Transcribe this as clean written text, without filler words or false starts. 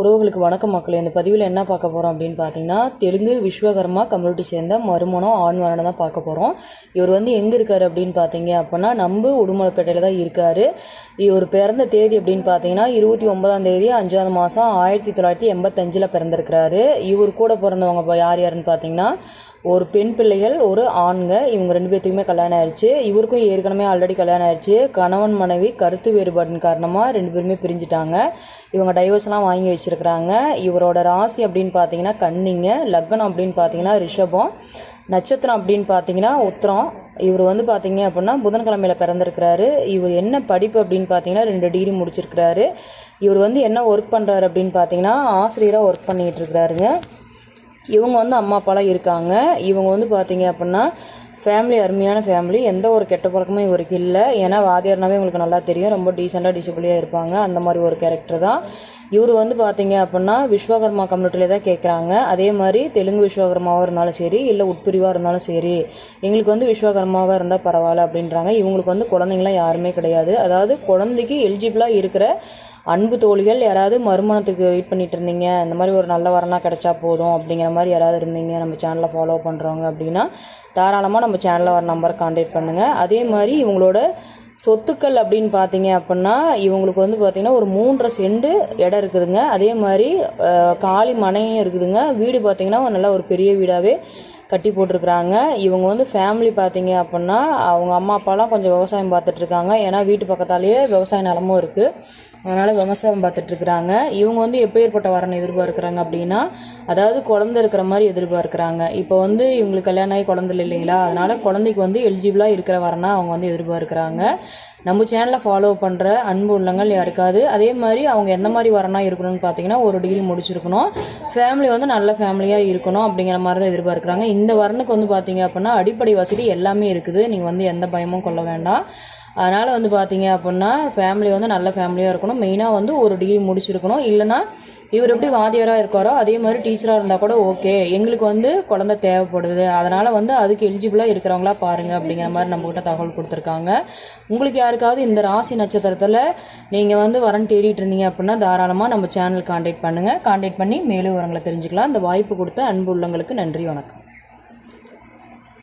உறவுகளுக்கு வணக்கம் மக்களே. இந்த பதிவில் என்ன பார்க்க போகிறோம் அப்படின்னு பார்த்தீங்கன்னா, தெலுங்கு விஸ்வகர்மா கம்யூனிட்டி சேர்ந்த மறுமணம் ஆண் வரனை தான் பார்க்க போகிறோம். இவர் எங்கே இருக்கார் அப்படின்னு பார்த்தீங்க அப்படின்னா, நம்ம உடுமலைப்பேட்டையில் தான் இருக்கார். இவர் பிறந்த தேதி அப்படின்னு பார்த்தீங்கன்னா 29ஆம் தேதி 5ஆம் மாதம் 1985 பிறந்திருக்கிறாரு. இவர் கூட பிறந்தவங்க யார் யாருன்னு பார்த்தீங்கன்னா, ஒரு பெண் பிள்ளைகள், ஒரு ஆண்க. இவங்க 2 பேர்த்துக்குமே கல்யாணம் ஆயிடுச்சு. இவருக்கும் ஏற்கனவே ஆல்ரெடி கல்யாணம் ஆயிடுச்சு. கணவன் மனைவி கருத்து வேறுபாட்டின் காரணமாக 2 பேருமே பிரிஞ்சுட்டாங்க. இவங்க டைவர்ஸ்லாம் வாங்கி வச்சுருக்கிறாங்க. இவரோட ராசி அப்படின்னு பார்த்தீங்கன்னா கன்னிங்க, லக்னம் அப்படின்னு பார்த்தீங்கன்னா ரிஷபம், நட்சத்திரம் அப்படின்னு பார்த்தீங்கன்னா உத்திரம். இவர் பார்த்தீங்க அப்படின்னா புதன்கிழமையில் பிறந்திருக்கிறாரு. இவர் என்ன படிப்பு அப்படின்னு பார்த்தீங்கன்னா 2 டிகிரி முடிச்சிருக்கிறாரு. இவர் என்ன ஒர்க் பண்ணுறாரு அப்படின்னு பார்த்தீங்கன்னா ஆசிரியராக ஒர்க் பண்ணிகிட்டு இருக்கிறாருங்க. இவங்க அம்மா அப்பாலாம் இருக்காங்க. இவங்க பார்த்தீங்க அப்படின்னா ஃபேமிலி அருமையான ஃபேமிலி. எந்த ஒரு கெட்ட பழக்கமும் இவருக்கு இல்லை. ஏன்னா வாத்தியார்னாவே உங்களுக்கு நல்லா தெரியும், ரொம்ப டீசெண்டாக டிசிப்ளினாக இருப்பாங்க. அந்த மாதிரி ஒரு கேரக்டர் தான் இவர். பார்த்தீங்க அப்படின்னா விஸ்வகர்மா கம்யூனிட்டியிலே தான் கேட்குறாங்க. அதே மாதிரி தெலுங்கு விஸ்வகர்மாவாக இருந்தாலும் சரி, இல்லை உட்பிரிவாக இருந்தாலும் சரி, எங்களுக்கு விஸ்வகர்மாவாக இருந்தால் பரவாயில்ல அப்படின்றாங்க. இவங்களுக்கு குழந்தைங்களாம் யாருமே கிடையாது. அதாவது குழந்தைக்கு எலிஜிபிளாக இருக்கிற அன்பு தோழிகள் யாராவது மறுமணத்துக்கு வெயிட் பண்ணிட்டு இருந்தீங்க, இந்த மாதிரி ஒரு நல்ல வரனா கிடைச்சா போதும் அப்படிங்கிற மாதிரி யாராவது இருந்தீங்க, நம்ம சேனலை ஃபாலோ பண்ணுறவங்க அப்படின்னா தாராளமாக நம்ம சேனலில் வர நம்பரை கான்டாக்ட் பண்ணுங்கள். அதே மாதிரி இவங்களோட சொத்துக்கள் அப்படின்னு பார்த்தீங்க அப்படின்னா இவங்களுக்கு பார்த்திங்கன்னா ஒரு 3.5 சென்ட் இடம் இருக்குதுங்க. அதே மாதிரி காலி மனையும் இருக்குதுங்க. வீடு பார்த்திங்கன்னா நல்லா ஒரு பெரிய வீடாகவே கட்டி போட்டிருக்கிறாங்க. இவங்க ஃபேமிலி பார்த்தீங்க அப்படின்னா அவங்க அம்மா அப்பாலாம் கொஞ்சம் விவசாயம் பார்த்துட்ருக்காங்க. ஏன்னா வீட்டு பக்கத்தாலேயே விவசாய நிலமும் இருக்குது, அதனால் விவசாயம் பார்த்துட்ருக்குறாங்க. இவங்க எப்பேற்பட்ட வரனை எதிர்பார்க்குறாங்க அப்படின்னா, அதாவது குழந்தை இருக்கிற மாதிரி எதிர்பார்க்குறாங்க. இப்போ இவங்களுக்கு கல்யாணம் ஆகி குழந்தை இல்லைங்களா, அதனால் குழந்தைக்கு எலிஜிபிளாக இருக்கிற வரனா அவங்க எதிர்பார்க்குறாங்க. நம்ம சேனலில் ஃபாலோ பண்ணுற அன்பு உள்ளங்கள் யாருக்காது அதே மாதிரி அவங்க எந்த மாதிரி வரனா இருக்கணும்னு பார்த்தீங்கன்னா 1 டிகிரி முடிச்சிருக்கணும், ஃபேமிலி நல்ல ஃபேமிலியாக இருக்கணும் அப்படிங்கிற மாதிரி தான் எதிர்பார்க்குறாங்க. இந்த வரனுக்கு பார்த்தீங்க அப்படின்னா அடிப்படை வசதி எல்லாமே இருக்குது. நீங்கள் எந்த பயமும் கொள்ள வேண்டாம். அதனால் பார்த்தீங்க அப்படின்னா ஃபேமிலி நல்ல ஃபேமிலியாக இருக்கணும். மெயினாக 1 டிகிரி முடிச்சிருக்கணும். இல்லைனா இவர் எப்படி வாத்தியாராக இருக்காரோ அதே மாதிரி டீச்சராக இருந்தால் கூட ஓகே, எங்களுக்கு குழந்தை தேவைப்படுது, அதனால் அதுக்கு எலிஜிபிளாக இருக்கிறவங்களா பாருங்கள் அப்படிங்கிற மாதிரி நம்மக்கிட்ட தகவல் கொடுத்துருக்காங்க. உங்களுக்கு யாருக்காவது இந்த ராசி நட்சத்திரத்தில் நீங்கள் வரன் தேடிட்டு இருந்தீங்க அப்படின்னா தாராளமாக நம்ம சேனல் கான்டாக்ட் பண்ணுங்கள். கான்டாக்ட் பண்ணி மேலும் வரங்களை தெரிஞ்சுக்கலாம். இந்த வாய்ப்பு கொடுத்த அன்பு உள்ளங்களுக்கு நன்றி, வணக்கம்.